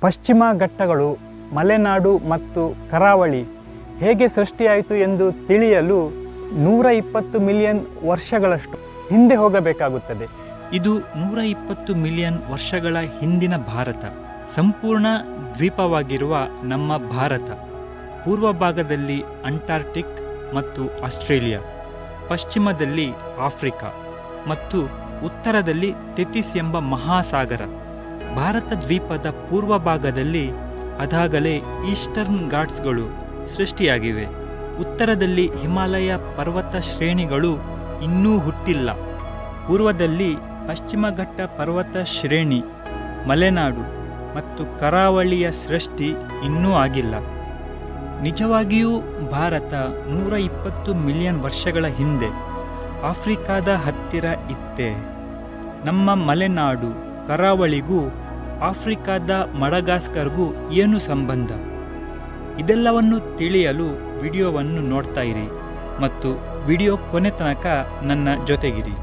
ಪಶ್ಚಿಮ ಘಟ್ಟಗಳು, ಮಲೆನಾಡು ಮತ್ತು ಕರಾವಳಿ ಹೇಗೆ ಸೃಷ್ಟಿಯಾಯಿತು ಎಂದು ತಿಳಿಯಲು 120 ಮಿಲಿಯನ್ ವರ್ಷಗಳಷ್ಟು ಹಿಂದೆ ಹೋಗಬೇಕಾಗುತ್ತದೆ. ಇದು 120 ಮಿಲಿಯನ್ ವರ್ಷಗಳ ಹಿಂದಿನ ಭಾರತ. ಸಂಪೂರ್ಣ ದ್ವೀಪವಾಗಿರುವ ನಮ್ಮ ಭಾರತ ಪೂರ್ವ ಭಾಗದಲ್ಲಿ ಅಂಟಾರ್ಟಿಕ್ ಮತ್ತು ಆಸ್ಟ್ರೇಲಿಯಾ, ಪಶ್ಚಿಮದಲ್ಲಿ ಆಫ್ರಿಕಾ ಮತ್ತು ಉತ್ತರದಲ್ಲಿ ತೆತಿಸ್ ಎಂಬ ಮಹಾಸಾಗರ. ಭಾರತ ದ್ವೀಪದ ಪೂರ್ವ ಭಾಗದಲ್ಲಿ ಅದಾಗಲೇ ಈಸ್ಟರ್ನ್ ಘಾಟ್ಸ್ಗಳು ಸೃಷ್ಟಿಯಾಗಿವೆ. ಉತ್ತರದಲ್ಲಿ ಹಿಮಾಲಯ ಪರ್ವತ ಶ್ರೇಣಿಗಳು ಇನ್ನೂ ಹುಟ್ಟಿಲ್ಲ. ಪೂರ್ವದಲ್ಲಿ ಪಶ್ಚಿಮ ಘಟ್ಟ ಪರ್ವತ ಶ್ರೇಣಿ, ಮಲೆನಾಡು ಮತ್ತು ಕರಾವಳಿಯ ಸೃಷ್ಟಿ ಇನ್ನೂ ಆಗಿಲ್ಲ. ನಿಜವಾಗಿಯೂ ಭಾರತ 120 ಮಿಲಿಯನ್ ವರ್ಷಗಳ ಹಿಂದೆ ಆಫ್ರಿಕಾದ ಹತ್ತಿರ ಇತ್ತೆ. ನಮ್ಮ ಮಲೆನಾಡು ಕರಾವಳಿಗೂ ಆಫ್ರಿಕಾದ ಮಡಗಾಸ್ಕರ್ಗೂ ಏನು ಸಂಬಂಧ? ಇದೆಲ್ಲವನ್ನು ತಿಳಿಯಲು ವಿಡಿಯೋವನ್ನು ನೋಡ್ತಾ ಇರಿ ಮತ್ತು ವಿಡಿಯೋ ಕೊನೆ ತನಕ ನನ್ನ ಜೊತೆಗಿರಿ.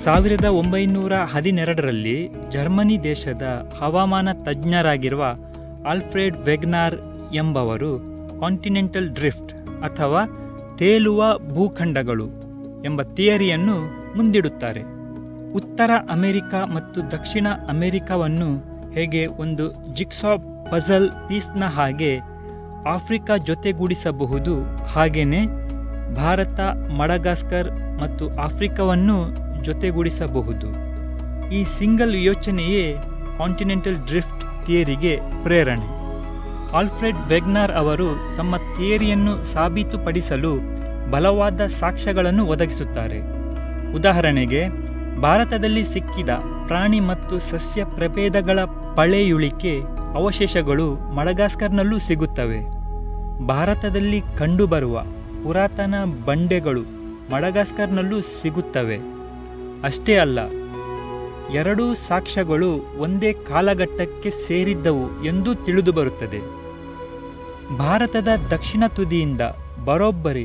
ಸಾವಿರದ 1912ರಲ್ಲಿ ಜರ್ಮನಿ ದೇಶದ ಹವಾಮಾನ ತಜ್ಞರಾಗಿರುವ ಆಲ್ಫ್ರೆಡ್ ವೆಗ್ನಾರ್ ಎಂಬವರು ಕಾಂಟಿನೆಂಟಲ್ ಡ್ರಿಫ್ಟ್ ಅಥವಾ ತೇಲುವ ಭೂಖಂಡಗಳು ಎಂಬ ಥಿಯರಿಯನ್ನು ಮುಂದಿಡುತ್ತಾರೆ. ಉತ್ತರ ಅಮೆರಿಕ ಮತ್ತು ದಕ್ಷಿಣ ಅಮೆರಿಕವನ್ನು ಹೇಗೆ ಒಂದು ಜಿಗ್ಸಾ ಪಜಲ್ ಪೀಸ್ನ ಹಾಗೆ ಆಫ್ರಿಕಾ ಜೊತೆಗೂಡಿಸಬಹುದು, ಹಾಗೆಯೇ ಭಾರತ, ಮಡಗಾಸ್ಕರ್ ಮತ್ತು ಆಫ್ರಿಕಾವನ್ನು ಜೊತೆಗೂಡಿಸಬಹುದು. ಈ ಸಿಂಗಲ್ ಯೋಚನೆಯೇ ಕಾಂಟಿನೆಂಟಲ್ ಡ್ರಿಫ್ಟ್ ಥಿಯರಿಗೆ ಪ್ರೇರಣೆ. ಆಲ್ಫ್ರೆಡ್ ವೆಗ್ನಾರ್ ಅವರು ತಮ್ಮ ಥಿಯರಿಯನ್ನು ಸಾಬೀತುಪಡಿಸಲು ಬಲವಾದ ಸಾಕ್ಷ್ಯಗಳನ್ನು ಒದಗಿಸುತ್ತಾರೆ. ಉದಾಹರಣೆಗೆ, ಭಾರತದಲ್ಲಿ ಸಿಕ್ಕಿದ ಪ್ರಾಣಿ ಮತ್ತು ಸಸ್ಯ ಪ್ರಭೇದಗಳ ಪಳೆಯುಳಿಕೆ ಅವಶೇಷಗಳು ಮಡಗಾಸ್ಕರ್ನಲ್ಲೂ ಸಿಗುತ್ತವೆ. ಭಾರತದಲ್ಲಿ ಕಂಡುಬರುವ ಪುರಾತನ ಬಂಡೆಗಳು ಮಡಗಾಸ್ಕರ್ನಲ್ಲೂ ಸಿಗುತ್ತವೆ. ಅಷ್ಟೇ ಅಲ್ಲ, ಎರಡೂ ಸಾಕ್ಷ್ಯಗಳು ಒಂದೇ ಕಾಲಘಟ್ಟಕ್ಕೆ ಸೇರಿದ್ದವು ಎಂದು ತಿಳಿದುಬರುತ್ತದೆ. ಭಾರತದ ದಕ್ಷಿಣ ತುದಿಯಿಂದ ಬರೋಬ್ಬರಿ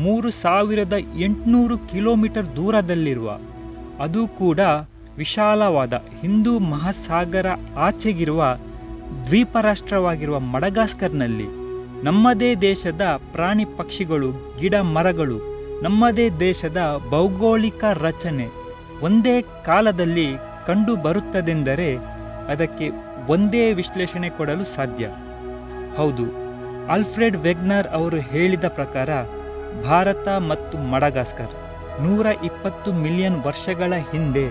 3800 ಕಿಲೋಮೀಟರ್ ದೂರದಲ್ಲಿರುವ, ಅದು ಕೂಡ ವಿಶಾಲವಾದ ಹಿಂದೂ ಮಹಾಸಾಗರ ಆಚೆಗಿರುವ ದ್ವೀಪ ರಾಷ್ಟ್ರವಾಗಿರುವ ಮಡಗಾಸ್ಕರ್ನಲ್ಲಿ ನಮ್ಮದೇ ದೇಶದ ಪ್ರಾಣಿ ಪಕ್ಷಿಗಳು, ಗಿಡ ಮರಗಳು, ನಮ್ಮದೇ ದೇಶದ ಭೌಗೋಳಿಕ ರಚನೆ ಒಂದೇ ಕಾಲದಲ್ಲಿ ಕಂಡು ಬರುತ್ತದೆಂದರೆ ಅದಕ್ಕೆ ಒಂದೇ ವಿಶ್ಲೇಷಣೆ ಕೊಡಲು ಸಾಧ್ಯ. ಹೌದು, ಆಲ್ಫ್ರೆಡ್ ವೆಗ್ನರ್ ಅವರು ಹೇಳಿದ ಪ್ರಕಾರ ಭಾರತ ಮತ್ತು ಮಡಗಾಸ್ಕರ್ 120 ಮಿಲಿಯನ್ ವರ್ಷಗಳ ಹಿಂದೆ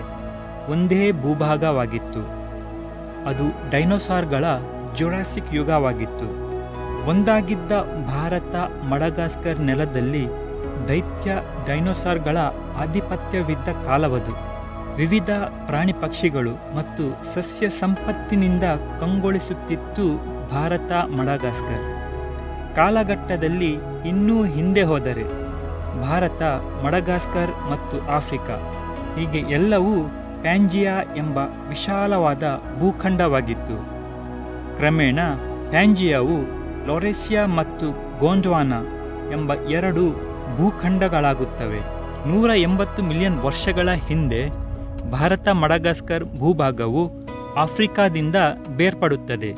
ಒಂದೇ ಭೂಭಾಗವಾಗಿತ್ತು. ಅದು ಡೈನೋಸಾರ್ಗಳ ಜುರಾಸಿಕ್ ಯುಗವಾಗಿತ್ತು. ಒಂದಾಗಿದ್ದ ಭಾರತ ಮಡಗಾಸ್ಕರ್ ನೆಲದಲ್ಲಿ ದೈತ್ಯ ಡೈನೋಸಾರ್ಗಳ ಆಧಿಪತ್ಯವಿದ್ದ ಕಾಲವದು. ವಿವಿಧ ಪ್ರಾಣಿ ಪಕ್ಷಿಗಳು ಮತ್ತು ಸಸ್ಯ ಸಂಪತ್ತಿನಿಂದ ಕಂಗೊಳಿಸುತ್ತಿತ್ತು ಭಾರತ ಮಡಗಾಸ್ಕರ್. ಕಾಲಘಟ್ಟದಲ್ಲಿ ಇನ್ನೂ ಹಿಂದೆ ಹೋದರೆ ಭಾರತ, ಮಡಗಾಸ್ಕರ್ ಮತ್ತು ಆಫ್ರಿಕಾ ಹೀಗೆ ಎಲ್ಲವೂ ಪ್ಯಾಂಜಿಯಾ ಎಂಬ ವಿಶಾಲವಾದ ಭೂಖಂಡವಾಗಿತ್ತು. ಕ್ರಮೇಣ ಪ್ಯಾಂಜಿಯಾವು ಲೊರೇಸಿಯಾ ಮತ್ತು ಗೋಂಡ್ವಾನಾ ಎಂಬ ಎರಡು ಭೂಖಂಡಗಳಾಗುತ್ತವೆ. 180 ಮಿಲಿಯನ್ ವರ್ಷಗಳ ಹಿಂದೆ ಭಾರತ ಮಡಗಾಸ್ಕರ್ ಭೂಭಾಗವು ಆಫ್ರಿಕಾದಿಂದ ಬೇರ್ಪಡುತ್ತದೆ.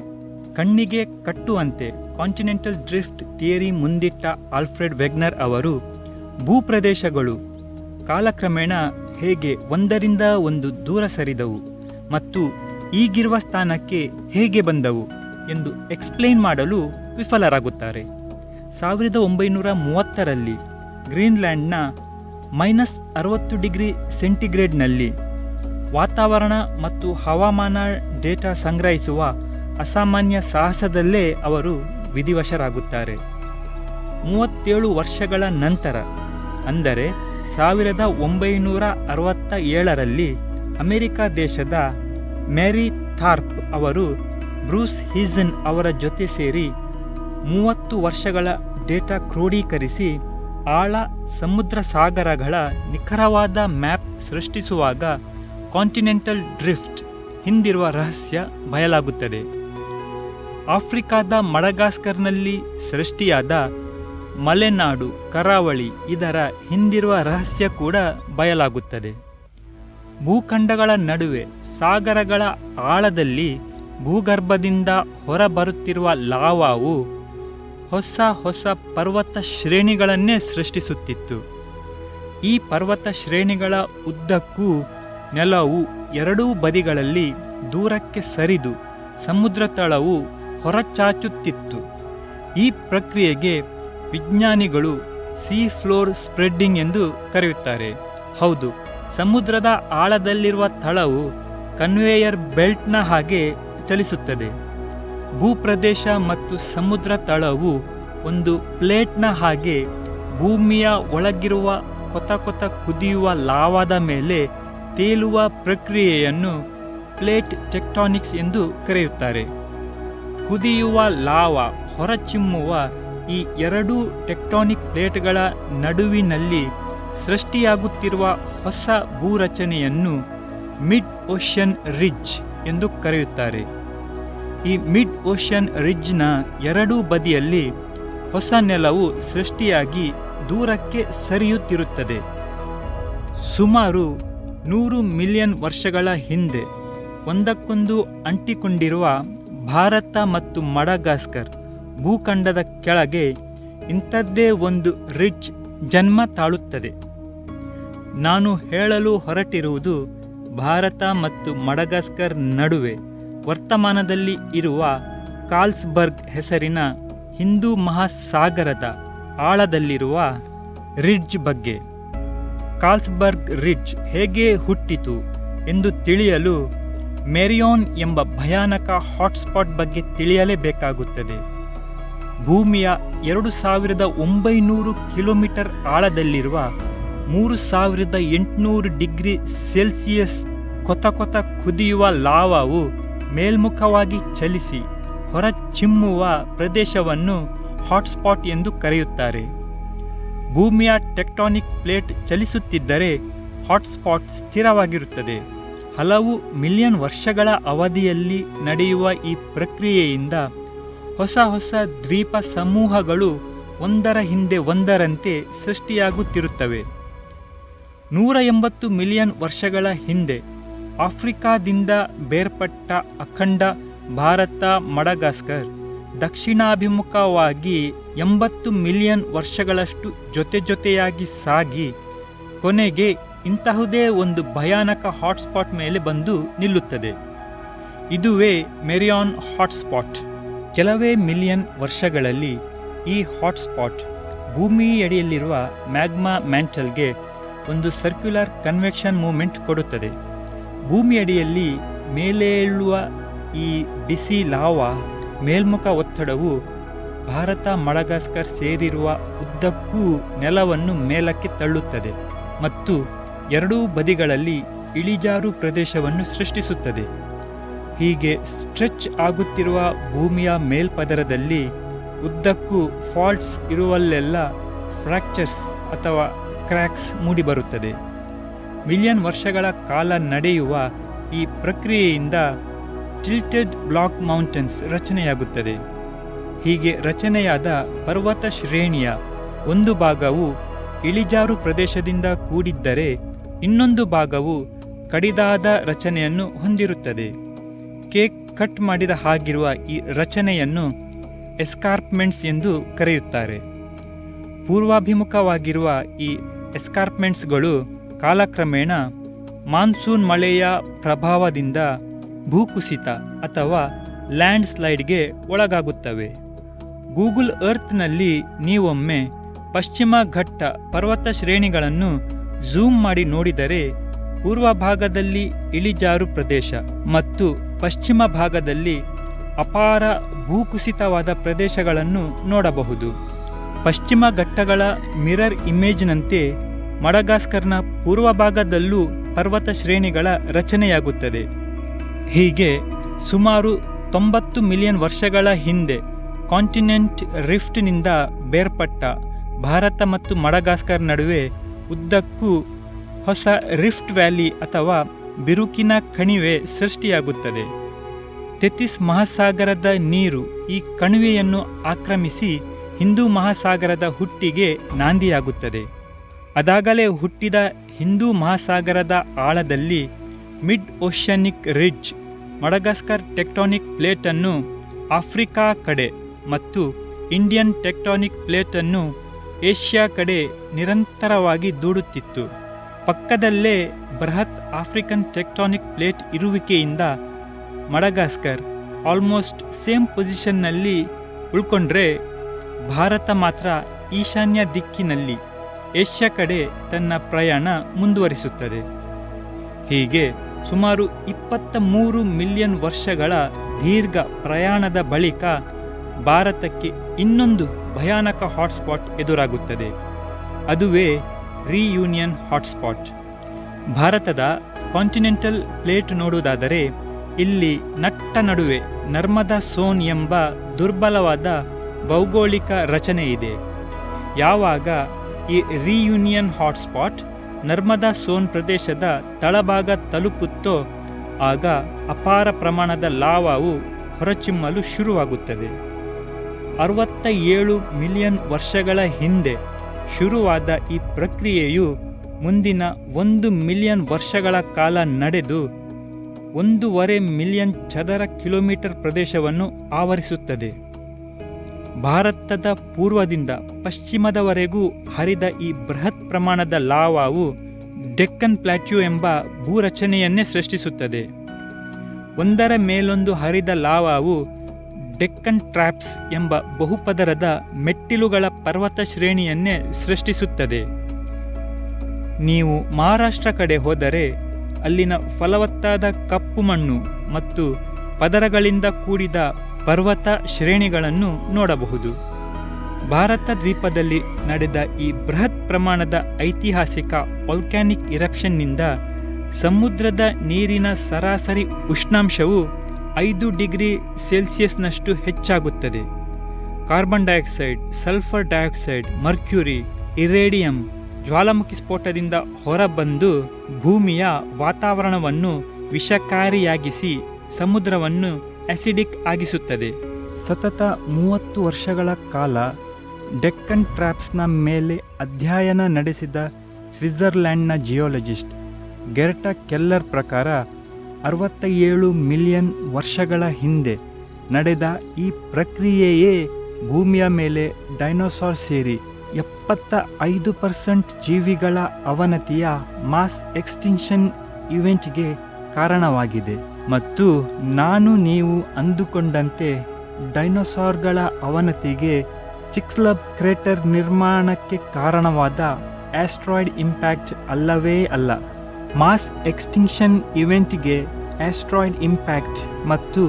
ಕಣ್ಣಿಗೆ ಕಟ್ಟುವಂತೆ ಕಾಂಟಿನೆಂಟಲ್ ಡ್ರಿಫ್ಟ್ ಥಿಯರಿ ಮುಂದಿಟ್ಟ ಆಲ್ಫ್ರೆಡ್ ವೆಗ್ನರ್ ಅವರು ಭೂಪ್ರದೇಶಗಳು ಕಾಲಕ್ರಮೇಣ ಹೇಗೆ ಒಂದರಿಂದ ಒಂದು ದೂರ ಸರಿದವು ಮತ್ತು ಈಗಿರುವ ಸ್ಥಾನಕ್ಕೆ ಹೇಗೆ ಬಂದವು ಎಂದು ಎಕ್ಸ್ಪ್ಲೇನ್ ಮಾಡಲು ವಿಫಲರಾಗುತ್ತಾರೆ. 1930ರಲ್ಲಿ ಗ್ರೀನ್ಲ್ಯಾಂಡ್ನ -60 ಡಿಗ್ರಿ ಸೆಂಟಿಗ್ರೇಡ್ನಲ್ಲಿ ವಾತಾವರಣ ಮತ್ತು ಹವಾಮಾನ ಡೇಟಾ ಸಂಗ್ರಹಿಸುವ ಅಸಾಮಾನ್ಯ ಸಾಹಸದಲ್ಲೇ ಅವರು ವಿಧಿವಶರಾಗುತ್ತಾರೆ. 37 ವರ್ಷಗಳ ನಂತರ, ಅಂದರೆ 1967ರಲ್ಲಿ ಅಮೆರಿಕ ದೇಶದ ಮ್ಯಾರಿ ಥಾರ್ಪ್ ಅವರು ಬ್ರೂಸ್ ಹೀಸನ್ ಅವರ ಜೊತೆ ಸೇರಿ 30 ವರ್ಷಗಳ ಡೇಟಾ ಕ್ರೋಢೀಕರಿಸಿ ಆಳ ಸಮುದ್ರ ಸಾಗರಗಳ ನಿಖರವಾದ ಮ್ಯಾಪ್ ಸೃಷ್ಟಿಸುವಾಗ ಕಾಂಟಿನೆಂಟಲ್ ಡ್ರಿಫ್ಟ್ ಹಿಂದಿರುವ ರಹಸ್ಯ ಬಯಲಾಗುತ್ತದೆ. ಆಫ್ರಿಕಾದ ಮಡಗಾಸ್ಕರ್ನಲ್ಲಿ ಸೃಷ್ಟಿಯಾದ ಮಲೆನಾಡು ಕರಾವಳಿ ಇದರ ಹಿಂದಿರುವ ರಹಸ್ಯ ಕೂಡ ಬಯಲಾಗುತ್ತದೆ. ಭೂಖಂಡಗಳ ನಡುವೆ ಸಾಗರಗಳ ಆಳದಲ್ಲಿ ಭೂಗರ್ಭದಿಂದ ಹೊರಬರುತ್ತಿರುವ ಲಾವಾವು ಹೊಸ ಹೊಸ ಪರ್ವತ ಶ್ರೇಣಿಗಳನ್ನೇ ಸೃಷ್ಟಿಸುತ್ತಿತ್ತು. ಈ ಪರ್ವತ ಶ್ರೇಣಿಗಳ ಉದ್ದಕ್ಕೂ ನೆಲವು ಎರಡೂ ಬದಿಗಳಲ್ಲಿ ದೂರಕ್ಕೆ ಸರಿದು ಸಮುದ್ರ ತಳವು ಹೊರಚಾಚುತ್ತಿತ್ತು. ಈ ಪ್ರಕ್ರಿಯೆಗೆ ವಿಜ್ಞಾನಿಗಳು ಸೀ ಫ್ಲೋರ್ ಸ್ಪ್ರೆಡ್ಡಿಂಗ್ ಎಂದು ಕರೆಯುತ್ತಾರೆ. ಹೌದು, ಸಮುದ್ರದ ಆಳದಲ್ಲಿರುವ ತಳವು ಕನ್ವೇಯರ್ ಬೆಲ್ಟ್ನ ಹಾಗೆ ಚಲಿಸುತ್ತದೆ. ಭೂಪ್ರದೇಶ ಮತ್ತು ಸಮುದ್ರ ತಳವು ಒಂದು ಪ್ಲೇಟ್ನ ಹಾಗೆ ಭೂಮಿಯ ಒಳಗಿರುವ ಕೊತ ಕೊತ ಕುದಿಯುವ ಲಾವಾದ ಮೇಲೆ ತೇಲುವ ಪ್ರಕ್ರಿಯೆಯನ್ನು ಪ್ಲೇಟ್ ಟೆಕ್ಟಾನಿಕ್ಸ್ ಎಂದು ಕರೆಯುತ್ತಾರೆ. ಕುದಿಯುವ ಲಾವಾ ಹೊರಚಿಮ್ಮುವ ಈ ಎರಡೂ ಟೆಕ್ಟಾನಿಕ್ ಪ್ಲೇಟ್ಗಳ ನಡುವಿನಲ್ಲಿ ಸೃಷ್ಟಿಯಾಗುತ್ತಿರುವ ಹೊಸ ಭೂರಚನೆಯನ್ನು ಮಿಡ್ ಓಷನ್ ರಿಡ್ಜ್ ಎಂದು ಕರೆಯುತ್ತಾರೆ. ಈ ಮಿಡ್ ಓಷನ್ ರಿಡ್ಜ್ನ ಎರಡೂ ಬದಿಯಲ್ಲಿ ಹೊಸ ನೆಲವು ಸೃಷ್ಟಿಯಾಗಿ ದೂರಕ್ಕೆ ಸರಿಯುತ್ತಿರುತ್ತದೆ. ಸುಮಾರು 100 ಮಿಲಿಯನ್ ವರ್ಷಗಳ ಹಿಂದೆ ಒಂದಕ್ಕೊಂದು ಅಂಟಿಕೊಂಡಿರುವ ಭಾರತ ಮತ್ತು ಮಡಗಾಸ್ಕರ್ ಭೂಖಂಡದ ಕೆಳಗೆ ಇಂಥದ್ದೇ ಒಂದು ರಿಡ್ಜ್ ಜನ್ಮ ತಾಳುತ್ತದೆ. ನಾನು ಹೇಳಲು ಹೊರಟಿರುವುದು ಭಾರತ ಮತ್ತು ಮಡಗಾಸ್ಕರ್ ನಡುವೆ ವರ್ತಮಾನದಲ್ಲಿ ಇರುವ ಕಾರ್ಲ್ಸ್ಬರ್ಗ್ ಹೆಸರಿನ ಹಿಂದೂ ಮಹಾಸಾಗರದ ಆಳದಲ್ಲಿರುವ ರಿಡ್ಜ್ ಬಗ್ಗೆ. ಕಾರ್ಲ್ಸ್ಬರ್ಗ್ ರಿಡ್ಜ್ ಹೇಗೆ ಹುಟ್ಟಿತು ಎಂದು ತಿಳಿಯಲು ಮೆರಿಯಾನ್ ಎಂಬ ಭಯಾನಕ ಹಾಟ್ಸ್ಪಾಟ್ ಬಗ್ಗೆ ತಿಳಿಯಲೇಬೇಕಾಗುತ್ತದೆ. ಭೂಮಿಯ 2900 ಕಿಲೋಮೀಟರ್ ಆಳದಲ್ಲಿರುವ 3800 ಡಿಗ್ರಿ ಸೆಲ್ಸಿಯಸ್ ಕೊತ ಕೊತ ಕುದಿಯುವ ಲಾವಾವು ಮೇಲ್ಮುಖವಾಗಿ ಚಲಿಸಿ ಹೊರಚಿಮ್ಮುವ ಪ್ರದೇಶವನ್ನು ಹಾಟ್ಸ್ಪಾಟ್ ಎಂದು ಕರೆಯುತ್ತಾರೆ. ಭೂಮಿಯ ಟೆಕ್ಟಾನಿಕ್ ಪ್ಲೇಟ್ ಚಲಿಸುತ್ತಿದ್ದರೆ ಹಾಟ್ಸ್ಪಾಟ್ ಸ್ಥಿರವಾಗಿರುತ್ತದೆ. ಹಲವು ಮಿಲಿಯನ್ ವರ್ಷಗಳ ಅವಧಿಯಲ್ಲಿ ನಡೆಯುವ ಈ ಪ್ರಕ್ರಿಯೆಯಿಂದ ಹೊಸ ಹೊಸ ದ್ವೀಪ ಸಮೂಹಗಳು ಒಂದರ ಹಿಂದೆ ಒಂದರಂತೆ ಸೃಷ್ಟಿಯಾಗುತ್ತಿರುತ್ತವೆ. 180 ಮಿಲಿಯನ್ ವರ್ಷಗಳ ಹಿಂದೆ ಆಫ್ರಿಕಾದಿಂದ ಬೇರ್ಪಟ್ಟ ಅಖಂಡ ಭಾರತ ಮಡಗಾಸ್ಕರ್ ದಕ್ಷಿಣಾಭಿಮುಖವಾಗಿ 80 ಮಿಲಿಯನ್ ವರ್ಷಗಳಷ್ಟು ಜೊತೆಯಾಗಿ ಸಾಗಿ ಕೊನೆಗೆ ಇಂತಹುದೇ ಒಂದು ಭಯಾನಕ ಹಾಟ್ಸ್ಪಾಟ್ ಮೇಲೆ ಬಂದು ನಿಲ್ಲುತ್ತದೆ. ಇದುವೇ ಮೆರಿಯಾನ್ ಹಾಟ್ಸ್ಪಾಟ್. ಕೆಲವೇ ಮಿಲಿಯನ್ ವರ್ಷಗಳಲ್ಲಿ ಈ ಹಾಟ್ಸ್ಪಾಟ್ ಭೂಮಿಯಡಿಯಲ್ಲಿರುವ ಮ್ಯಾಗ್ಮಾ ಮ್ಯಾಂಟಲ್ಗೆ ಒಂದು ಸರ್ಕ್ಯುಲರ್ ಕನ್ವೆಕ್ಷನ್ ಮೂವ್ಮೆಂಟ್ ಕೊಡುತ್ತದೆ. ಭೂಮಿಯಡಿಯಲ್ಲಿ ಮೇಲೇಳುವ ಈ ಬಿಸಿ ಲಾವಾ ಮೇಲ್ಮುಖ ಒತ್ತಡವು ಭಾರತ ಮಡಗಾಸ್ಕರ್ ಸೇರಿರುವ ಉದ್ದಕ್ಕೂ ನೆಲವನ್ನು ಮೇಲಕ್ಕೆ ತಳ್ಳುತ್ತದೆ ಮತ್ತು ಎರಡೂ ಬದಿಗಳಲ್ಲಿ ಇಳಿಜಾರು ಪ್ರದೇಶವನ್ನು ಸೃಷ್ಟಿಸುತ್ತದೆ. ಹೀಗೆ ಸ್ಟ್ರೆಚ್ ಆಗುತ್ತಿರುವ ಭೂಮಿಯ ಮೇಲ್ಪದರದಲ್ಲಿ ಉದ್ದಕ್ಕೂ ಫಾಲ್ಟ್ಸ್ ಇರುವಲ್ಲೆಲ್ಲ ಫ್ರ್ಯಾಕ್ಚರ್ಸ್ ಅಥವಾ ಕ್ರ್ಯಾಕ್ಸ್ ಮೂಡಿಬರುತ್ತದೆ. ಮಿಲಿಯನ್ ವರ್ಷಗಳ ಕಾಲ ನಡೆಯುವ ಈ ಪ್ರಕ್ರಿಯೆಯಿಂದ ಟಿಲ್ಟೆಡ್ ಬ್ಲಾಕ್ ಮೌಂಟೇನ್ಸ್ ರಚನೆಯಾಗುತ್ತದೆ. ಹೀಗೆ ರಚನೆಯಾದ ಪರ್ವತ ಶ್ರೇಣಿಯ ಒಂದು ಭಾಗವು ಇಳಿಜಾರು ಪ್ರದೇಶದಿಂದ ಕೂಡಿದ್ದರೆ ಇನ್ನೊಂದು ಭಾಗವು ಕಡಿದಾದ ರಚನೆಯನ್ನು ಹೊಂದಿರುತ್ತದೆ. ಕೇಕ್ ಕಟ್ ಮಾಡಿದ ಹಾಗಿರುವ ಈ ರಚನೆಯನ್ನು ಎಸ್ಕಾರ್ಪ್ಮೆಂಟ್ಸ್ ಎಂದು ಕರೆಯುತ್ತಾರೆ. ಪೂರ್ವಾಭಿಮುಖವಾಗಿರುವ ಈ ಎಸ್ಕಾರ್ಪ್ಮೆಂಟ್ಸ್ಗಳು ಕಾಲಕ್ರಮೇಣ ಮಾನ್ಸೂನ್ ಮಳೆಯ ಪ್ರಭಾವದಿಂದ ಭೂಕುಸಿತ ಅಥವಾ ಲ್ಯಾಂಡ್ ಸ್ಲೈಡ್ಗೆ ಒಳಗಾಗುತ್ತವೆ. ಗೂಗಲ್ ಅರ್ತ್ನಲ್ಲಿ ನೀವೊಮ್ಮೆ ಪಶ್ಚಿಮ ಘಟ್ಟ ಪರ್ವತ ಶ್ರೇಣಿಗಳನ್ನು ಝೂಮ್ ಮಾಡಿ ನೋಡಿದರೆ ಪೂರ್ವ ಭಾಗದಲ್ಲಿ ಇಳಿಜಾರು ಪ್ರದೇಶ ಮತ್ತು ಪಶ್ಚಿಮ ಭಾಗದಲ್ಲಿ ಅಪಾರ ಭೂಕುಸಿತವಾದ ಪ್ರದೇಶಗಳನ್ನು ನೋಡಬಹುದು. ಪಶ್ಚಿಮ ಘಟ್ಟಗಳ ಮಿರರ್ ಇಮೇಜ್ನಂತೆ ಮಡಗಾಸ್ಕರ್ನ ಪೂರ್ವ ಭಾಗದಲ್ಲೂ ಪರ್ವತ ಶ್ರೇಣಿಗಳ ರಚನೆಯಾಗುತ್ತದೆ. ಹೀಗೆ ಸುಮಾರು 90 ಮಿಲಿಯನ್ ವರ್ಷಗಳ ಹಿಂದೆ ಕಾಂಟಿನೆಂಟ್ ರಿಫ್ಟ್ನಿಂದ ಬೇರ್ಪಟ್ಟ ಭಾರತ ಮತ್ತು ಮಡಗಾಸ್ಕರ್ ನಡುವೆ ಉದ್ದಕ್ಕೂ ಹೊಸ ರಿಫ್ಟ್ ವ್ಯಾಲಿ ಅಥವಾ ಬಿರುಕಿನ ಕಣಿವೆ ಸೃಷ್ಟಿಯಾಗುತ್ತದೆ. ತೆತಿಸ್ ಮಹಾಸಾಗರದ ನೀರು ಈ ಕಣಿವೆಯನ್ನು ಆಕ್ರಮಿಸಿ ಹಿಂದೂ ಮಹಾಸಾಗರದ ಹುಟ್ಟಿಗೆ ನಾಂದಿಯಾಗುತ್ತದೆ. ಅದಾಗಲೇ ಹುಟ್ಟಿದ ಹಿಂದೂ ಮಹಾಸಾಗರದ ಆಳದಲ್ಲಿ mid oceanic ridge Madagascar tectonic ಪ್ಲೇಟನ್ನು ಆಫ್ರಿಕಾ ಕಡೆ ಮತ್ತು ಇಂಡಿಯನ್ ಟೆಕ್ಟಾನಿಕ್ ಪ್ಲೇಟನ್ನು ಏಷ್ಯಾ ಕಡೆ ನಿರಂತರವಾಗಿ ದೂಡುತ್ತಿತ್ತು. ಪಕ್ಕದಲ್ಲೇ ಬೃಹತ್ ಆಫ್ರಿಕನ್ ಟೆಕ್ಟಾನಿಕ್ ಪ್ಲೇಟ್ ಇರುವಿಕೆಯಿಂದ ಮಡಗಾಸ್ಕರ್ ಆಲ್ಮೋಸ್ಟ್ ಸೇಮ್ ಪೊಸಿಷನ್ನಲ್ಲಿ ಉಳ್ಕೊಂಡ್ರೆ ಭಾರತ ಮಾತ್ರ ಈಶಾನ್ಯ ದಿಕ್ಕಿನಲ್ಲಿ ಏಷ್ಯಾ ಕಡೆ ತನ್ನ ಪ್ರಯಾಣ ಮುಂದುವರಿಸುತ್ತದೆ. ಹೀಗೆ ಸುಮಾರು 23 ಮಿಲಿಯನ್ ವರ್ಷಗಳ ದೀರ್ಘ ಪ್ರಯಾಣದ ಬಳಿಕ ಭಾರತಕ್ಕೆ ಇನ್ನೊಂದು ಭಯಾನಕ ಹಾಟ್ಸ್ಪಾಟ್ ಎದುರಾಗುತ್ತದೆ. ಅದುವೇ ರಿಯೂನಿಯನ್ ಹಾಟ್ಸ್ಪಾಟ್. ಭಾರತದ ಕಾಂಟಿನೆಂಟಲ್ ಪ್ಲೇಟ್ ನೋಡುವುದಾದರೆ ಇಲ್ಲಿ ನಟ್ಟ ನಡುವೆ ನರ್ಮದಾ ಸೋನ್ ಎಂಬ ದುರ್ಬಲವಾದ ಭೌಗೋಳಿಕ ರಚನೆ ಇದೆ. ಯಾವಾಗ ಈ ರಿಯೂನಿಯನ್ ಹಾಟ್ಸ್ಪಾಟ್ ನರ್ಮದಾ ಸೋನ್ ಪ್ರದೇಶದ ತಳಭಾಗ ತಲುಪುತ್ತೋ ಆಗ ಅಪಾರ ಪ್ರಮಾಣದ ಲಾವಾವು ಹೊರಚಿಮ್ಮಲು ಶುರುವಾಗುತ್ತದೆ. 67 ಮಿಲಿಯನ್ ವರ್ಷಗಳ ಹಿಂದೆ ಶುರುವಾದ ಈ ಪ್ರಕ್ರಿಯೆಯು ಮುಂದಿನ 1 ಮಿಲಿಯನ್ ವರ್ಷಗಳ ಕಾಲ ನಡೆದು 1.5 ಮಿಲಿಯನ್ ಚದರ ಕಿಲೋಮೀಟರ್ ಪ್ರದೇಶವನ್ನು ಆವರಿಸುತ್ತದೆ. ಭಾರತದ ಪೂರ್ವದಿಂದ ಪಶ್ಚಿಮದವರೆಗೂ ಹರಿದ ಈ ಬೃಹತ್ ಪ್ರಮಾಣದ ಲಾವಾವು ಡೆಕ್ಕನ್ ಪ್ಲಾಟ್ಯೂ ಎಂಬ ಭೂರಚನೆಯನ್ನೇ ಸೃಷ್ಟಿಸುತ್ತದೆ. ಒಂದರ ಮೇಲೊಂದು ಹರಿದ ಲಾವಾವು ಡೆಕ್ಕನ್ ಟ್ರ್ಯಾಪ್ಸ್ ಎಂಬ ಬಹುಪದರದ ಮೆಟ್ಟಿಲುಗಳ ಪರ್ವತ ಶ್ರೇಣಿಯನ್ನೇ ಸೃಷ್ಟಿಸುತ್ತದೆ. ನೀವು ಮಹಾರಾಷ್ಟ್ರ ಕಡೆ ಹೋದರೆ ಅಲ್ಲಿನ ಫಲವತ್ತಾದ ಕಪ್ಪು ಮಣ್ಣು ಮತ್ತು ಪದರಗಳಿಂದ ಕೂಡಿದ ಪರ್ವತ ಶ್ರೇಣಿಗಳನ್ನು ನೋಡಬಹುದು. ಭಾರತ ದ್ವೀಪದಲ್ಲಿ ನಡೆದ ಈ ಬೃಹತ್ ಪ್ರಮಾಣದ ಐತಿಹಾಸಿಕ ವಾಲ್ಕ್ಯಾನಿಕ್ ಇರಪ್ಷನ್ನಿಂದ ಸಮುದ್ರದ ನೀರಿನ ಸರಾಸರಿ ಉಷ್ಣಾಂಶವು 5 ಡಿಗ್ರಿ ಸೆಲ್ಸಿಯಸ್ನಷ್ಟು ಹೆಚ್ಚಾಗುತ್ತದೆ. Carbon dioxide, sulphur dioxide, mercury, iridium ಜ್ವಾಲಾಮುಖಿ ಸ್ಫೋಟದಿಂದ ಹೊರಬಂದು ಭೂಮಿಯ ವಾತಾವರಣವನ್ನು ವಿಷಕಾರಿಯಾಗಿಸಿ ಸಮುದ್ರವನ್ನು ಆಸಿಡಿಕ್ ಆಗಿಸುತ್ತದೆ. ಸತತ 30 ವರ್ಷಗಳ ಕಾಲ ಡೆಕ್ಕನ್ ಟ್ರ್ಯಾಪ್ಸ್ನ ಮೇಲೆ ಅಧ್ಯಯನ ನಡೆಸಿದ ಸ್ವಿಟ್ಜರ್ಲ್ಯಾಂಡ್ನ ಜಿಯೋಲಜಿಸ್ಟ್ ಗೆರ್ಟಾ ಕೆಲ್ಲರ್ ಪ್ರಕಾರ 67 ಮಿಲಿಯನ್ ವರ್ಷಗಳ ಹಿಂದೆ ನಡೆದ ಈ ಪ್ರಕ್ರಿಯೆಯೇ ಭೂಮಿಯ ಮೇಲೆ ಡೈನೋಸಾರ್ ಸೇರಿ 75% ಜೀವಿಗಳ ಅವನತಿಯ ಮಾಸ್ ಎಕ್ಸ್ಟಿಂಕ್ಷನ್ ಇವೆಂಟ್ಗೆ ಕಾರಣವಾಗಿದೆ. ಮತ್ತು ನಾನು ನೀವು ಅಂದುಕೊಂಡಂತೆ ಡೈನೋಸಾರ್ಗಳ ಅವನತಿಗೆ ಚಿಕ್ಸ್ಲಬ್ ಕ್ರೇಟರ್ ನಿರ್ಮಾಣಕ್ಕೆ ಕಾರಣವಾದ ಆಸ್ಟ್ರಾಯ್ಡ್ ಇಂಪ್ಯಾಕ್ಟ್ ಅಲ್ಲವೇ ಅಲ್ಲ. ಮಾಸ್ ಎಕ್ಸ್ಟಿಂಕ್ಷನ್ ಇವೆಂಟ್ಗೆ ಆಸ್ಟ್ರಾಯ್ಡ್ ಇಂಪ್ಯಾಕ್ಟ್ ಮತ್ತು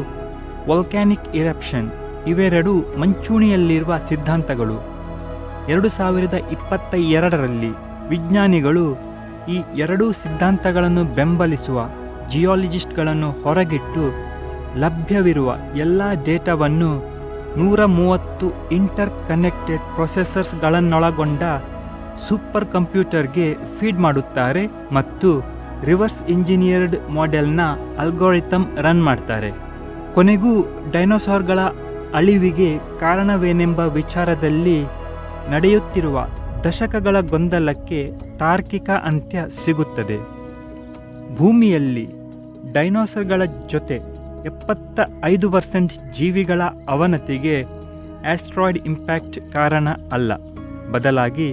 ವಾಲ್ಕ್ಯಾನಿಕ್ ಇರಪ್ಷನ್ ಇವೆರಡೂ ಮಂಚೂಣಿಯಲ್ಲಿರುವ ಸಿದ್ಧಾಂತಗಳು. 2022ರಲ್ಲಿ ವಿಜ್ಞಾನಿಗಳು ಈ ಎರಡೂ ಸಿದ್ಧಾಂತಗಳನ್ನು ಬೆಂಬಲಿಸುವ ಜಿಯಾಲಜಿಸ್ಟ್ಗಳನ್ನು ಹೊರಗಿಟ್ಟು ಲಭ್ಯವಿರುವ ಎಲ್ಲ ಡೇಟಾವನ್ನು 130 ಇಂಟರ್ ಕನೆಕ್ಟೆಡ್ ಪ್ರೊಸೆಸರ್ಸ್ಗಳನ್ನೊಳಗೊಂಡ ಸೂಪರ್ ಕಂಪ್ಯೂಟರ್ಗೆ ಫೀಡ್ ಮಾಡುತ್ತಾರೆ ಮತ್ತು ರಿವರ್ಸ್ ಇಂಜಿನಿಯರ್ಡ್ ಮಾಡೆಲ್ನ ಅಲ್ಗೋರಿಥಮ್ ರನ್ ಮಾಡ್ತಾರೆ. ಕೊನೆಗೂ ಡೈನೋಸಾರ್ಗಳ ಅಳಿವಿಗೆ ಕಾರಣವೇನೆಂಬ ವಿಚಾರದಲ್ಲಿ ನಡೆಯುತ್ತಿರುವ ದಶಕಗಳ ಗೊಂದಲಕ್ಕೆ ತಾರ್ಕಿಕ ಅಂತ್ಯ ಸಿಗುತ್ತದೆ. ಭೂಮಿಯಲ್ಲಿ ಡೈನೋಸಾರ್ಗಳ ಜೊತೆ 75% ಜೀವಿಗಳ ಅವನತಿಗೆ ಆಸ್ಟ್ರಾಯ್ಡ್ ಇಂಪ್ಯಾಕ್ಟ್ ಕಾರಣ ಅಲ್ಲ, ಬದಲಾಗಿ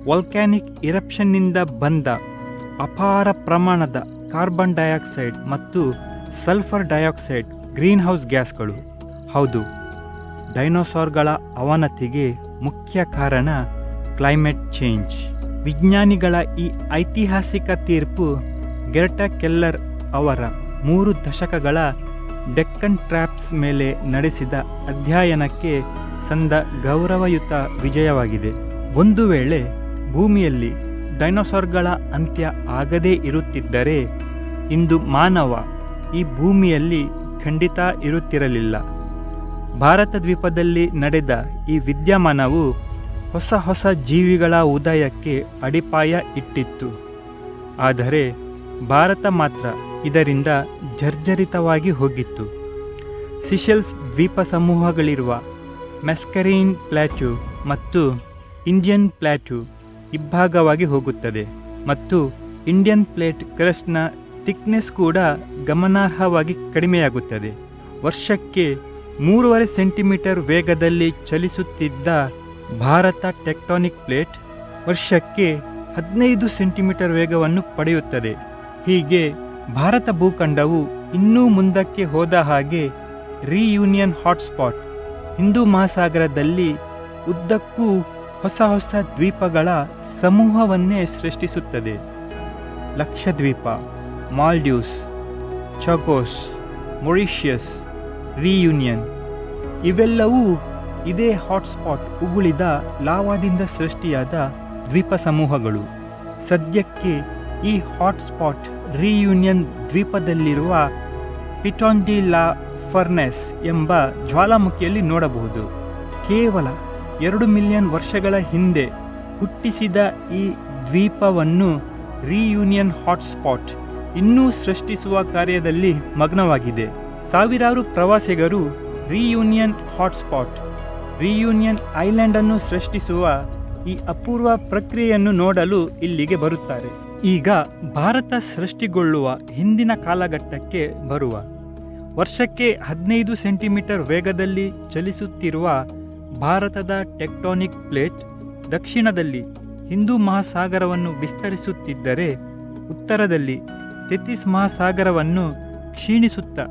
ವಾಲ್ಕ್ಯಾನಿಕ್ ಇರಪ್ಷನ್ನಿಂದ ಬಂದ ಅಪಾರ ಪ್ರಮಾಣದ ಕಾರ್ಬನ್ ಡೈಆಕ್ಸೈಡ್ ಮತ್ತು ಸಲ್ಫರ್ ಡೈಆಕ್ಸೈಡ್ ಗ್ರೀನ್ ಹೌಸ್ ಗ್ಯಾಸ್ಗಳು. ಹೌದು, ಡೈನೋಸಾರ್ಗಳ ಅವನತಿಗೆ ಮುಖ್ಯ ಕಾರಣ ಕ್ಲೈಮೇಟ್ ಚೇಂಜ್. ವಿಜ್ಞಾನಿಗಳ ಈ ಐತಿಹಾಸಿಕ ತೀರ್ಪು ಗೆರ್ಟಾ ಕೆಲ್ಲರ್ ಅವರ 3 ದಶಕಗಳ ಡೆಕ್ಕನ್ ಟ್ರ್ಯಾಪ್ಸ್ ಮೇಲೆ ನಡೆಸಿದ ಅಧ್ಯಯನಕ್ಕೆ ಸಂದ ಗೌರವಯುತ ವಿಜಯವಾಗಿದೆ. ಒಂದು ವೇಳೆ ಭೂಮಿಯಲ್ಲಿ ಡೈನೋಸಾರ್ಗಳ ಅಂತ್ಯ ಆಗದೇ ಇರುತ್ತಿದ್ದರೆ ಇಂದು ಮಾನವ ಈ ಭೂಮಿಯಲ್ಲಿ ಖಂಡಿತ ಇರುತ್ತಿರಲಿಲ್ಲ. ಭಾರತ ದ್ವೀಪದಲ್ಲಿ ನಡೆದ ಈ ವಿದ್ಯಮಾನವು ಹೊಸ ಜೀವಿಗಳ ಉದಯಕ್ಕೆ ಅಡಿಪಾಯ ಇಟ್ಟಿತ್ತು. ಆದರೆ ಭಾರತ ಮಾತ್ರ ಇದರಿಂದ ಜರ್ಜರಿತವಾಗಿ ಹೋಗಿತ್ತು. ಸಿಷೆಲ್ಸ್ ದ್ವೀಪ ಸಮೂಹಗಳಿರುವ ಮೆಸ್ಕರೀನ್ ಪ್ಲಾಟ್ಯೂ ಮತ್ತು ಇಂಡಿಯನ್ ಪ್ಲಾಟ್ಯೂ ಇಬ್ಬಾಗವಾಗಿ ಹೋಗುತ್ತದೆ ಮತ್ತು ಇಂಡಿಯನ್ ಪ್ಲೇಟ್ ಕ್ರಸ್ಟ್ನ ಥಿಕ್ನೆಸ್ ಕೂಡ ಗಮನಾರ್ಹವಾಗಿ ಕಡಿಮೆಯಾಗುತ್ತದೆ. ವರ್ಷಕ್ಕೆ 3.5 ಸೆಂಟಿಮೀಟರ್ ವೇಗದಲ್ಲಿ ಚಲಿಸುತ್ತಿದ್ದ ಭಾರತ ಟೆಕ್ಟಾನಿಕ್ ಪ್ಲೇಟ್ ವರ್ಷಕ್ಕೆ 15 ಸೆಂಟಿಮೀಟರ್ ವೇಗವನ್ನು ಪಡೆಯುತ್ತದೆ. ಹೀಗೆ ಭಾರತ ಭೂಖಂಡವು ಇನ್ನೂ ಮುಂದಕ್ಕೆ ಹೋದ ಹಾಗೆ ರೀಯೂನಿಯನ್ ಹಾಟ್ಸ್ಪಾಟ್ ಹಿಂದೂ ಮಹಾಸಾಗರದಲ್ಲಿ ಉದ್ದಕ್ಕೂ ಹೊಸ ಹೊಸ ದ್ವೀಪಗಳ ಸಮೂಹವನ್ನೇ ಸೃಷ್ಟಿಸುತ್ತದೆ. ಲಕ್ಷದ್ವೀಪ, ಮಾಲ್ಡೀವ್ಸ್, ಚಕೋಸ್, ಮೊರಿಷಿಯಸ್, ರೀಯೂನಿಯನ್ ಇವೆಲ್ಲವೂ ಇದೇ ಹಾಟ್ಸ್ಪಾಟ್ ಉಗುಳಿದ ಲಾವಾದಿಂದ ಸೃಷ್ಟಿಯಾದ ದ್ವೀಪ ಸಮೂಹಗಳು. ಸದ್ಯಕ್ಕೆ ಈ ಹಾಟ್ಸ್ಪಾಟ್ ರೀಯೂನಿಯನ್ ದ್ವೀಪದಲ್ಲಿರುವ ಪಿಟೋನ್ ಡಿ ಲಾ ಫರ್ನೆಸ್ ಎಂಬ ಜ್ವಾಲಾಮುಖಿಯಲ್ಲಿ ನೋಡಬಹುದು. ಕೇವಲ 2 ಮಿಲಿಯನ್ ವರ್ಷಗಳ ಹಿಂದೆ ಹುಟ್ಟಿಸಿದ ಈ ದ್ವೀಪವನ್ನು ರೀಯೂನಿಯನ್ ಹಾಟ್ಸ್ಪಾಟ್ ಇನ್ನೂ ಸೃಷ್ಟಿಸುವ ಕಾರ್ಯದಲ್ಲಿ ಮಗ್ನವಾಗಿದೆ. ಸಾವಿರಾರು ಪ್ರವಾಸಿಗರು ರೀಯೂನಿಯನ್ ಹಾಟ್ಸ್ಪಾಟ್, ರೀಯೂನಿಯನ್ ಐಲ್ಯಾಂಡ್ ಅನ್ನು ಸೃಷ್ಟಿಸುವ ಈ ಅಪೂರ್ವ ಪ್ರಕ್ರಿಯೆಯನ್ನು ನೋಡಲು ಇಲ್ಲಿಗೆ ಬರುತ್ತಾರೆ. ಈಗ ಭಾರತ ಸೃಷ್ಟಿಗೊಳ್ಳುವ ಹಿಂದಿನ ಕಾಲಘಟ್ಟಕ್ಕೆ ಬರುವ ವರ್ಷಕ್ಕೆ 15 ಸೆಂಟಿಮೀಟರ್ ವೇಗದಲ್ಲಿ ಚಲಿಸುತ್ತಿರುವ ಭಾರತದ ಟೆಕ್ಟಾನಿಕ್ ಪ್ಲೇಟ್ ದಕ್ಷಿಣದಲ್ಲಿ ಹಿಂದೂ ಮಹಾಸಾಗರವನ್ನು ವಿಸ್ತರಿಸುತ್ತಿದ್ದರೆ ಉತ್ತರದಲ್ಲಿ ತೆತಿಸ್ ಮಹಾಸಾಗರವನ್ನು ಕ್ಷೀಣಿಸುತ್ತಾ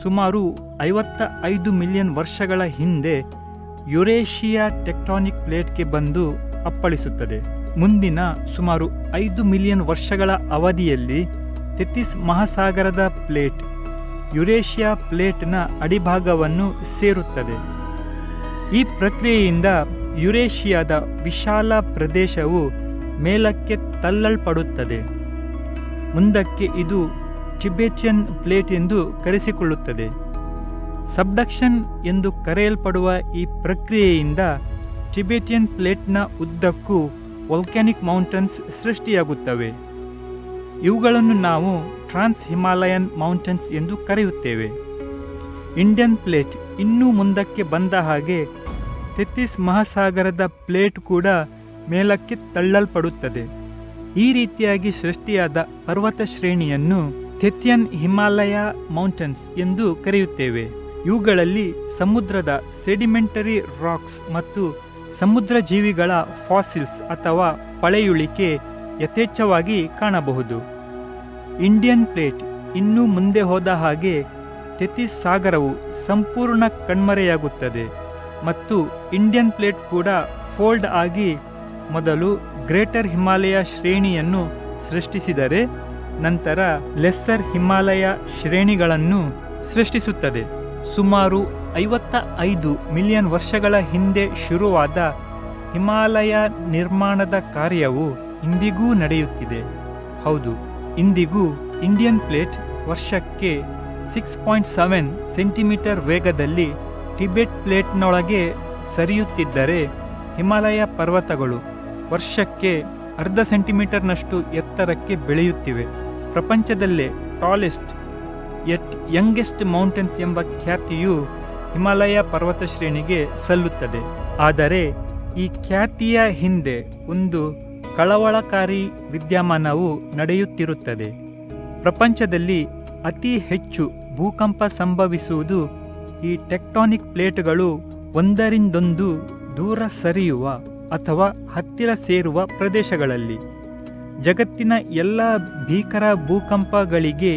ಸುಮಾರು 55 ಮಿಲಿಯನ್ ವರ್ಷಗಳ ಹಿಂದೆ ಯುರೇಷಿಯಾ ಟೆಕ್ಟಾನಿಕ್ ಪ್ಲೇಟ್ಗೆ ಬಂದು ಅಪ್ಪಳಿಸುತ್ತದೆ. ಮುಂದಿನ ಸುಮಾರು 5 ಮಿಲಿಯನ್ ವರ್ಷಗಳ ಅವಧಿಯಲ್ಲಿ ತೆತಿಸ್ ಮಹಾಸಾಗರದ ಪ್ಲೇಟ್ ಯುರೇಷಿಯಾ ಪ್ಲೇಟ್ನ ಅಡಿಭಾಗವನ್ನು ಸೇರುತ್ತದೆ. ಈ ಪ್ರಕ್ರಿಯೆಯಿಂದ ಯುರೇಷಿಯಾದ ವಿಶಾಲ ಪ್ರದೇಶವು ಮೇಲಕ್ಕೆ ತಳ್ಳಲ್ಪಡುತ್ತದೆ. ಮುಂದಕ್ಕೆ ಇದು ಟಿಬೆಟಿಯನ್ ಪ್ಲೇಟ್ ಎಂದು ಕರೆಸಿಕೊಳ್ಳುತ್ತದೆ. ಸಬ್ಡಕ್ಷನ್ ಎಂದು ಕರೆಯಲ್ಪಡುವ ಈ ಪ್ರಕ್ರಿಯೆಯಿಂದ ಟಿಬೆಟಿಯನ್ ಪ್ಲೇಟ್ನ ಉದ್ದಕ್ಕೂ ವೋಲ್ಕ್ಯಾನಿಕ್ ಮೌಂಟನ್ಸ್ ಸೃಷ್ಟಿಯಾಗುತ್ತವೆ. ಇವುಗಳನ್ನು ನಾವು ಟ್ರಾನ್ಸ್ ಹಿಮಾಲಯನ್ ಮೌಂಟನ್ಸ್ ಎಂದು ಕರೆಯುತ್ತೇವೆ. ಇಂಡಿಯನ್ ಪ್ಲೇಟ್ ಇನ್ನೂ ಮುಂದಕ್ಕೆ ಬಂದ ಹಾಗೆ ತೆತಿಸ್ ಮಹಾಸಾಗರದ ಪ್ಲೇಟ್ ಕೂಡ ಮೇಲಕ್ಕೆ ತಳ್ಳಲ್ಪಡುತ್ತದೆ. ಈ ರೀತಿಯಾಗಿ ಸೃಷ್ಟಿಯಾದ ಪರ್ವತ ಶ್ರೇಣಿಯನ್ನು ಥೆಥಿಯನ್ ಹಿಮಾಲಯ ಮೌಂಟನ್ಸ್ ಎಂದು ಕರೆಯುತ್ತೇವೆ. ಇವುಗಳಲ್ಲಿ ಸಮುದ್ರದ ಸೆಡಿಮೆಂಟರಿ ರಾಕ್ಸ್ ಮತ್ತು ಸಮುದ್ರ ಜೀವಿಗಳ ಫಾಸಿಲ್ಸ್ ಅಥವಾ ಪಳೆಯುಳಿಕೆ ಯಥೇಚ್ಛವಾಗಿ ಕಾಣಬಹುದು. ಇಂಡಿಯನ್ ಪ್ಲೇಟ್ ಇನ್ನೂ ಮುಂದೆ ಹೋದ ಹಾಗೆ ತೆತಿಸ್ ಸಾಗರವು ಸಂಪೂರ್ಣ ಕಣ್ಮರೆಯಾಗುತ್ತದೆ ಮತ್ತು ಇಂಡಿಯನ್ ಪ್ಲೇಟ್ ಕೂಡ ಫೋಲ್ಡ್ ಆಗಿ ಮೊದಲು ಗ್ರೇಟರ್ ಹಿಮಾಲಯ ಶ್ರೇಣಿಯನ್ನು ಸೃಷ್ಟಿಸಿದರೆ ನಂತರ ಲೆಸ್ಸರ್ ಹಿಮಾಲಯ ಶ್ರೇಣಿಗಳನ್ನು ಸೃಷ್ಟಿಸುತ್ತದೆ. ಸುಮಾರು 55 ಮಿಲಿಯನ್ ವರ್ಷಗಳ ಹಿಂದೆ ಶುರುವಾದ ಹಿಮಾಲಯ ನಿರ್ಮಾಣದ ಕಾರ್ಯವು ಇಂದಿಗೂ ನಡೆಯುತ್ತಿದೆ. ಹೌದು, ಇಂದಿಗೂ ಇಂಡಿಯನ್ ಪ್ಲೇಟ್ ವರ್ಷಕ್ಕೆ 6.7 ಸೆಂಟಿಮೀಟರ್ ವೇಗದಲ್ಲಿ ಟಿಬೆಟ್ ಪ್ಲೇಟ್ನೊಳಗೆ ಸರಿಯುತ್ತಿದ್ದರೆ ಹಿಮಾಲಯ ಪರ್ವತಗಳು ವರ್ಷಕ್ಕೆ 0.5 ಸೆಂಟಿಮೀಟರ್ನಷ್ಟು ಎತ್ತರಕ್ಕೆ ಬೆಳೆಯುತ್ತಿವೆ. ಪ್ರಪಂಚದಲ್ಲೇ ಟಾಲೆಸ್ಟ್ ಯಟ್ ಯಂಗೆಸ್ಟ್ ಮೌಂಟನ್ಸ್ ಎಂಬ ಖ್ಯಾತಿಯು ಹಿಮಾಲಯ ಪರ್ವತ ಶ್ರೇಣಿಗೆ ಸಲ್ಲುತ್ತದೆ. ಆದರೆ ಈ ಖ್ಯಾತಿಯ ಹಿಂದೆ ಒಂದು ಕಳವಳಕಾರಿ ವಿದ್ಯಮಾನವು ನಡೆಯುತ್ತಿರುತ್ತದೆ. ಪ್ರಪಂಚದಲ್ಲಿ ಅತಿ ಹೆಚ್ಚು ಭೂಕಂಪ ಸಂಭವಿಸುವುದು ಈ ಟೆಕ್ಟಾನಿಕ್ ಪ್ಲೇಟ್ಗಳು ಒಂದರಿಂದೊಂದು ದೂರ ಸರಿಯುವ ಅಥವಾ ಹತ್ತಿರ ಸೇರುವ ಪ್ರದೇಶಗಳಲ್ಲಿ. ಜಗತ್ತಿನ ಎಲ್ಲ ಭೀಕರ ಭೂಕಂಪಗಳಿಗೆ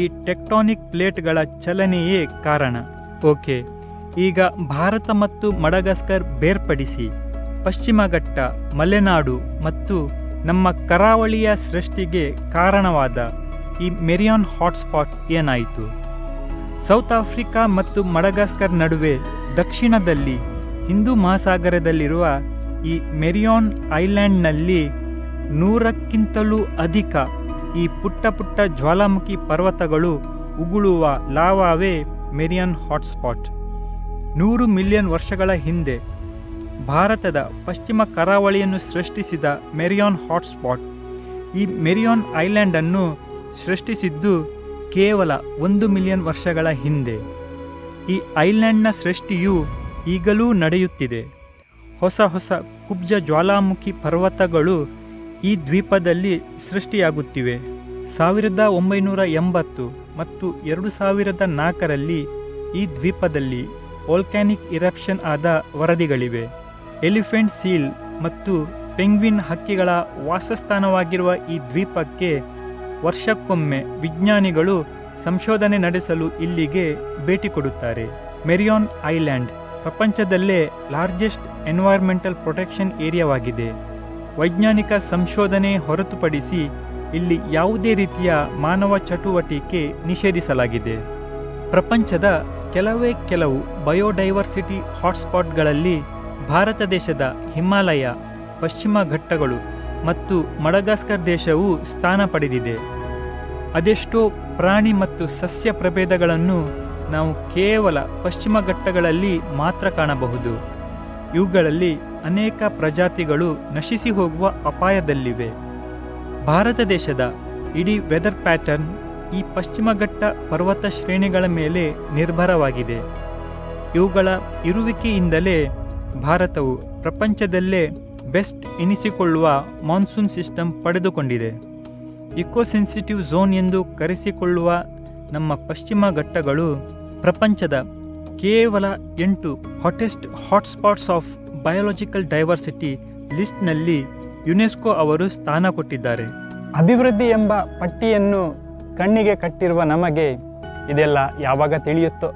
ಈ ಟೆಕ್ಟಾನಿಕ್ ಪ್ಲೇಟ್ಗಳ ಚಲನೆಯೇ ಕಾರಣ. ಓಕೆ, ಈಗ ಭಾರತ ಮತ್ತು ಮಡಗಾಸ್ಕರ್ ಬೇರ್ಪಡಿಸಿ ಪಶ್ಚಿಮ ಘಟ್ಟ, ಮಲೆನಾಡು ಮತ್ತು ನಮ್ಮ ಕರಾವಳಿಯ ಸೃಷ್ಟಿಗೆ ಕಾರಣವಾದ ಈ ಮೆರಿಯಾನ್ ಹಾಟ್ಸ್ಪಾಟ್ ಏನಾಯಿತು? ಸೌತ್ ಆಫ್ರಿಕಾ ಮತ್ತು ಮಡಗಾಸ್ಕರ್ ನಡುವೆ ದಕ್ಷಿಣದಲ್ಲಿ ಹಿಂದೂ ಮಹಾಸಾಗರದಲ್ಲಿರುವ ಈ ಮೆರಿಯಾನ್ ಐಲ್ಯಾಂಡ್ನಲ್ಲಿ 100ಕ್ಕಿಂತಲೂ ಅಧಿಕ ಈ ಪುಟ್ಟ ಪುಟ್ಟ ಜ್ವಾಲಾಮುಖಿ ಪರ್ವತಗಳು ಉಗುಳುವ ಲಾವಾವೇ ಮೆರಿಯಾನ್ ಹಾಟ್ಸ್ಪಾಟ್. 100 ಮಿಲಿಯನ್ ವರ್ಷಗಳ ಹಿಂದೆ ಭಾರತದ ಪಶ್ಚಿಮ ಕರಾವಳಿಯನ್ನು ಸೃಷ್ಟಿಸಿದ ಮೆರಿಯಾನ್ ಹಾಟ್ಸ್ಪಾಟ್ ಈ ಮೆರಿಯಾನ್ ಐಲ್ಯಾಂಡನ್ನು ಸೃಷ್ಟಿಸಿದ್ದು ಕೇವಲ 1 ಮಿಲಿಯನ್ ವರ್ಷಗಳ ಹಿಂದೆ. ಈ ಐಲ್ಯಾಂಡ್ನ ಸೃಷ್ಟಿಯು ಈಗಲೂ ನಡೆಯುತ್ತಿದೆ. ಹೊಸ ಹೊಸ ಕುಬ್ಜ ಜ್ವಾಲಾಮುಖಿ ಪರ್ವತಗಳು ಈ ದ್ವೀಪದಲ್ಲಿ ಸೃಷ್ಟಿಯಾಗುತ್ತಿವೆ. 1980 ಮತ್ತು 2004ರಲ್ಲಿ ಈ ದ್ವೀಪದಲ್ಲಿ ವೋಲ್ಕ್ಯಾನಿಕ್ ಇರಪ್ಷನ್ ಆದ ವರದಿಗಳಿವೆ. ಎಲಿಫೆಂಟ್ ಸೀಲ್ ಮತ್ತು ಪೆಂಗ್ವಿನ್ ಹಕ್ಕಿಗಳ ವಾಸಸ್ಥಾನವಾಗಿರುವ ಈ ದ್ವೀಪಕ್ಕೆ ವರ್ಷಕ್ಕೊಮ್ಮೆ ವಿಜ್ಞಾನಿಗಳು ಸಂಶೋಧನೆ ನಡೆಸಲು ಇಲ್ಲಿಗೆ ಭೇಟಿ ಕೊಡುತ್ತಾರೆ. ಮೆರಿಯಾನ್ ಐಲ್ಯಾಂಡ್ ಪ್ರಪಂಚದಲ್ಲೇ ಲಾರ್ಜೆಸ್ಟ್ ಎನ್ವೈರ್ಮೆಂಟಲ್ ಪ್ರೊಟೆಕ್ಷನ್ ಏರಿಯಾವಾಗಿದೆ. ವೈಜ್ಞಾನಿಕ ಸಂಶೋಧನೆ ಹೊರತುಪಡಿಸಿ ಇಲ್ಲಿ ಯಾವುದೇ ರೀತಿಯ ಮಾನವ ಚಟುವಟಿಕೆ ನಿಷೇಧಿಸಲಾಗಿದೆ. ಪ್ರಪಂಚದ ಕೆಲವು ಬಯೋಡೈವರ್ಸಿಟಿ ಹಾಟ್ಸ್ಪಾಟ್ಗಳಲ್ಲಿ ಭಾರತ ದೇಶದ ಹಿಮಾಲಯ, ಪಶ್ಚಿಮ ಘಟ್ಟಗಳು ಮತ್ತು ಮಡಗಾಸ್ಕರ್ ದೇಶವು ಸ್ಥಾನ ಪಡೆದಿದೆ. ಅದೆಷ್ಟೋ ಪ್ರಾಣಿ ಮತ್ತು ಸಸ್ಯ ಪ್ರಭೇದಗಳನ್ನು ನಾವು ಕೇವಲ ಪಶ್ಚಿಮ ಘಟ್ಟಗಳಲ್ಲಿ ಮಾತ್ರ ಕಾಣಬಹುದು. ಇವುಗಳಲ್ಲಿ ಅನೇಕ ಪ್ರಜಾತಿಗಳು ನಶಿಸಿ ಹೋಗುವ ಅಪಾಯದಲ್ಲಿವೆ. ಭಾರತ ದೇಶದ ಇಡೀ ವೆದರ್ ಪ್ಯಾಟರ್ನ್ ಈ ಪಶ್ಚಿಮ ಘಟ್ಟ ಪರ್ವತ ಶ್ರೇಣಿಗಳ ಮೇಲೆ ನಿರ್ಭರವಾಗಿದೆ. ಇವುಗಳ ಇರುವಿಕೆಯಿಂದಲೇ ಭಾರತವು ಪ್ರಪಂಚದಲ್ಲೇ ಬೆಸ್ಟ್ ಎನಿಸಿಕೊಳ್ಳುವ ಮಾನ್ಸೂನ್ ಸಿಸ್ಟಮ್ ಪಡೆದುಕೊಂಡಿದೆ. ಇಕೋಸೆನ್ಸಿಟಿವ್ ಝೋನ್ ಎಂದು ಕರೆಸಿಕೊಳ್ಳುವ ನಮ್ಮ ಪಶ್ಚಿಮ ಘಟ್ಟಗಳು ಪ್ರಪಂಚದ ಕೇವಲ 8 hottest hotspots of biological diversity ಲಿಸ್ಟ್ನಲ್ಲಿ ಯುನೆಸ್ಕೋ ಅವರು ಸ್ಥಾನ ಕೊಟ್ಟಿದ್ದಾರೆ. ಅಭಿವೃದ್ಧಿ ಎಂಬ ಪಟ್ಟಿಯನ್ನು ಕಣ್ಣಿಗೆ ಕಟ್ಟಿರುವ ನಮಗೆ ಇದೆಲ್ಲ ಯಾವಾಗ ತಿಳಿಯುತ್ತೋ